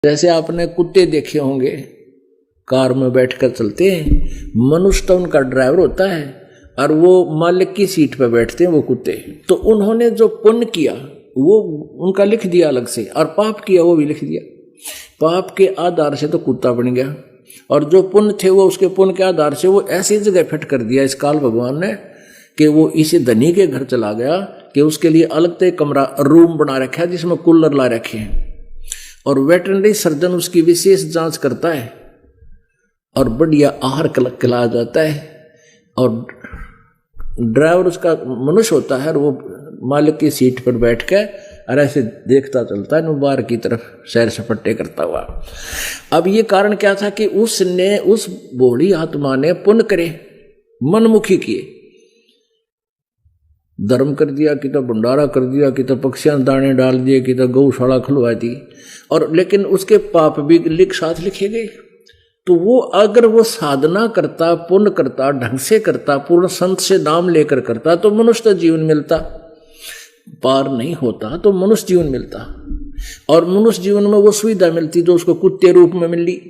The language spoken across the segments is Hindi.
जैसे आपने कुत्ते देखे होंगे कार में बैठकर चलते हैं, मनुष्य तो उनका ड्राइवर होता है और वो मालिक की सीट पर बैठते हैं वो कुत्ते। तो उन्होंने जो पुण्य किया वो उनका लिख दिया अलग से, और पाप किया वो भी लिख दिया। पाप के आधार से तो कुत्ता बन गया, और जो पुण्य थे वो उसके पुण्य के आधार से वो ऐसी जगह फिट कर दिया इस काल भगवान ने कि वो इसी धनी के घर चला गया कि उसके लिए अलग से कमरा रूम बना रखा है जिसमें कूलर ला रखे हैं, और वेटरनरी सर्जन उसकी विशेष जांच करता है और बढ़िया आहार खिलाया जाता है, और ड्राइवर उसका मनुष्य होता है और वो मालिक की सीट पर बैठ कर और ऐसे देखता चलता है बाहर की तरफ सैर सपट्टे करता हुआ। अब ये कारण क्या था कि उसने उस भोली आत्मा ने पुण्य करे, मनमुखी किए, धर्म कर दिया, कि तो भंडारा कर दिया, कि तो पक्षियां दाने डाल दिए, कि तो गौशाला खुलवा दी, और लेकिन उसके पाप भी साथ लिखे गए। तो वो अगर वो साधना करता, पुण्य करता, ढंग से करता, पूर्ण संत से नाम लेकर करता तो मनुष्य जीवन मिलता, पार नहीं होता तो मनुष्य जीवन मिलता, और मनुष्य जीवन में वो सुविधा मिलती जो उसको कुत्ते रूप में मिली,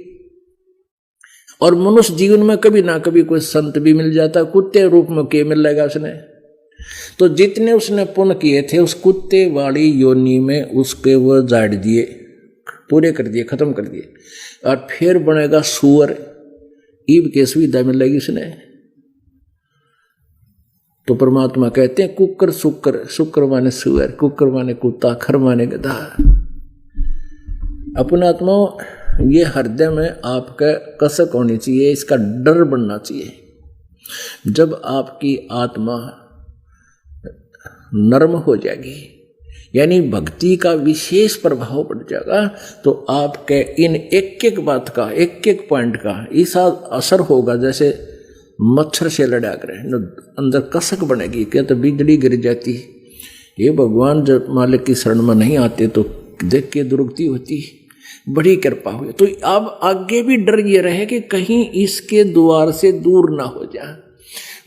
और मनुष्य जीवन में कभी ना कभी कोई संत भी मिल जाता, कुत्ते रूप में क्या मिल जाएगा उसने। तो जितने उसने पुण्य किए थे उस कुत्ते वाली योनि में उसके वो जाड़ दिए, पूरे कर दिए, खत्म कर दिए, और फिर बनेगा सुअर, ईब के सुविधा मिलेगी उसने। तो परमात्मा कहते हैं कुकर सुकर, शुक्र माने सुअर, कुकर माने कुत्ता, खर माने गधा। अपना आत्मा ये हृदय में आपका कसक होनी चाहिए, इसका डर बनना चाहिए। जब आपकी आत्मा नर्म हो जाएगी, यानी भक्ति का विशेष प्रभाव पड़ जाएगा, तो आपके इन एक एक बात का, एक एक पॉइंट का ऐसा असर होगा जैसे मच्छर से लड़ा करे, अंदर कसक बनेगी। क्या तो बिजली गिर जाती, ये भगवान जब मालिक की शरण में नहीं आते तो देख के दुर्गति होती, बड़ी कृपा हुई। तो अब आगे भी डर ये रहे कि कहीं इसके द्वार से दूर ना हो जाए।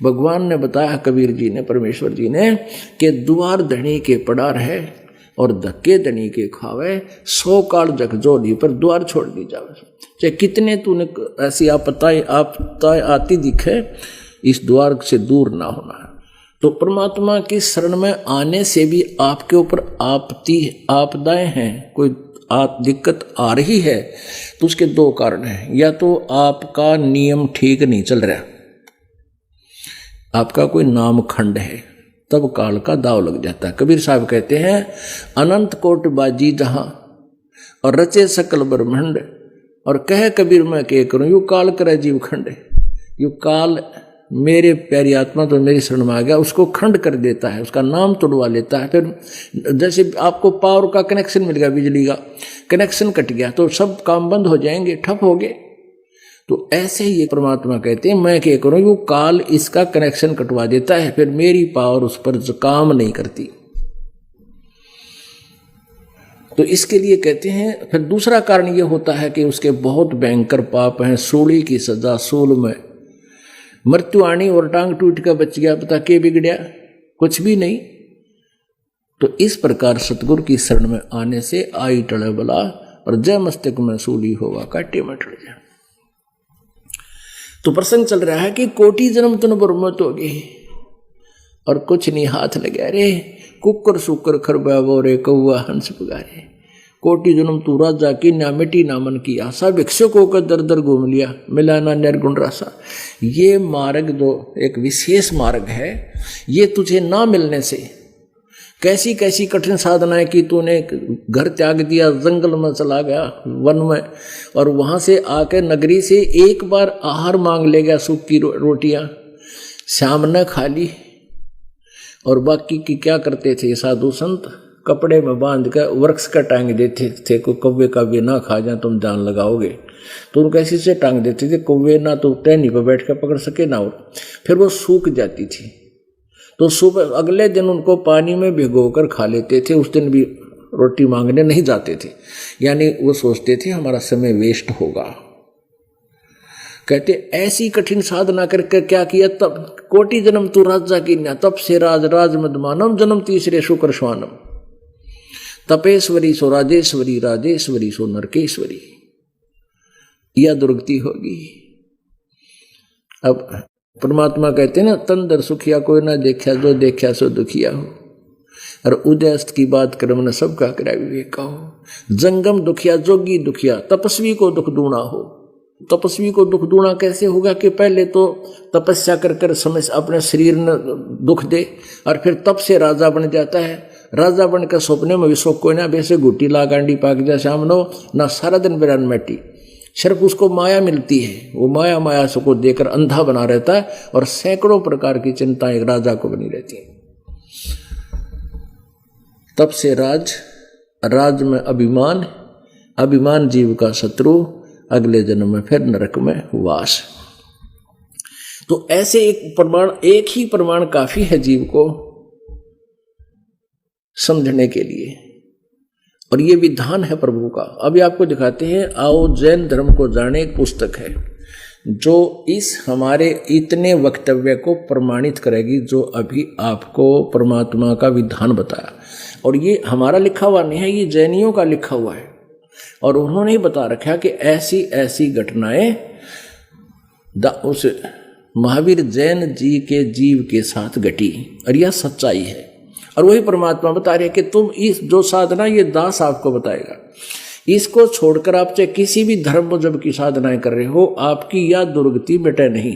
भगवान ने बताया, कबीर जी ने, परमेश्वर जी ने, कि द्वार धनी के पड़ा रहे और धक्के धनी के खावे, 100 काल जग जोड़ी पर द्वार छोड़ दी जावे। चाहे कितने तूने ऐसी आपदाएं आती दिखे, इस द्वार से दूर ना होना। तो परमात्मा की शरण में आने से भी आपके ऊपर आपदाएं हैं, कोई दिक्कत आ रही है, तो उसके 2 कारण हैं। या तो आपका नियम ठीक नहीं चल रहा, आपका कोई नाम खंड है, तब काल का दाव लग जाता है। कबीर साहब कहते हैं, अनंत कोट बाजी जहां और रचे सकल ब्रह्मांड, और कह कबीर मैं क्या करूं, यू काल करे जीव खंड। यू काल मेरे प्यारी आत्मा तो मेरी शरण में आ गया, उसको खंड कर देता है, उसका नाम तोड़वा लेता है। फिर जैसे आपको पावर का कनेक्शन मिल गया, बिजली का कनेक्शन कट गया तो सब काम बंद हो जाएंगे, ठप हो गए। तो ऐसे ही परमात्मा कहते हैं, मैं क्या करूं, वो काल इसका कनेक्शन कटवा देता है, फिर मेरी पावर उस पर काम नहीं करती। तो इसके लिए कहते हैं, फिर दूसरा कारण ये होता है कि उसके बहुत भयंकर पाप हैं, सूली की सजा, सूल में मृत्यु आनी और टांग टूट कर बच गया, पता के बिगड़िया, कुछ भी नहीं। तो इस प्रकार सतगुरु की शरण में आने से आई टले बला, और जय मस्तक में सूली होगा काटे में टल जाए। तो प्रसंग चल रहा है कि कोटि जन्म तुन बरमत होगी और कुछ नहीं हाथ लगे रे, कुकर सुकर खरबा बोरे कौआ हंस पुगारे। कोटि जन्म तू राजा की ना मिटी ना मन की आशा, भिक्षुक होकर दर दर घूम लिया, मिला ना निर्गुण रासा। ये मार्ग जो एक विशेष मार्ग है, ये तुझे ना मिलने से कैसी कैसी कठिन साधनाएं की, तूने घर त्याग दिया, जंगल में चला गया, वन में, और वहां से आकर नगरी से एक बार आहार मांग ले गया, सूखी रोटियां शाम न खा ली। और बाकी की क्या करते थे साधु संत, कपड़े में बांध कर वृक्ष का टांग देते थे, को कौवे कौवे ना खा जाए तुम जान लगाओगे, तो उनको ऐसे से टांग देते थे, कौवे ना तो टहनी पर बैठ कर पकड़ सके ना, और फिर वो सूख जाती थी। तो सुबह अगले दिन उनको पानी में भिगोकर खा लेते थे, उस दिन भी रोटी मांगने नहीं जाते थे, यानी वो सोचते थे हमारा समय वेस्ट होगा। कहते ऐसी कठिन साधना करके क्या किया, तब कोटि जन्म तू राजा की न्या, तब से राज मद मानम, जन्म तीसरे शुक्र स्वानम। तपेश्वरी सो राजेश्वरी, राजेश्वरी सो नरकेश्वरी, यह दुर्गति होगी। अब परमात्मा कहते हैं ना, तंदर सुखिया कोई ना देखा, जो देखा सो दुखिया हो। और उदयस्त की बात कर्म न सबका करा विवेक हो। जंगम दुखिया, जोगी दुखिया, तपस्वी को दुख दूना हो। तपस्वी को दुख दूना कैसे होगा कि पहले तो तपस्या कर कर समय अपने शरीर ने दुख दे, और फिर तप से राजा बन जाता है। राजा बनकर सपने में विश्व कोई ना वैसे गुटी ला गांडी पाक जा सामनो ना, सारा दिन बिरान मैटी, सिर्फ उसको माया मिलती है। वो माया माया को देकर अंधा बना रहता है, और सैकड़ों प्रकार की चिंताएं एक राजा को बनी रहती हैं। तब से राज में अभिमान, अभिमान जीव का शत्रु, अगले जन्म में फिर नरक में वास। तो ऐसे एक ही प्रमाण काफी है जीव को समझने के लिए, और ये विधान है प्रभु का। अभी आपको दिखाते हैं, आओ जैन धर्म को जाने, एक पुस्तक है जो इस हमारे इतने वक्तव्य को प्रमाणित करेगी, जो अभी आपको परमात्मा का विधान बताया। और ये हमारा लिखा हुआ नहीं है, ये जैनियों का लिखा हुआ है, और उन्होंने ही बता रखा कि ऐसी ऐसी घटनाएं उस महावीर जैन जी के जीव के साथ घटी, और यह सच्चाई है। और वही परमात्मा बता रहे हैं कि तुम इस जो साधना, ये दास आपको बताएगा, इसको छोड़कर आप चाहे किसी भी धर्म जब की साधनाएं कर रहे हो, आपकी यह दुर्गति मिटे नहीं।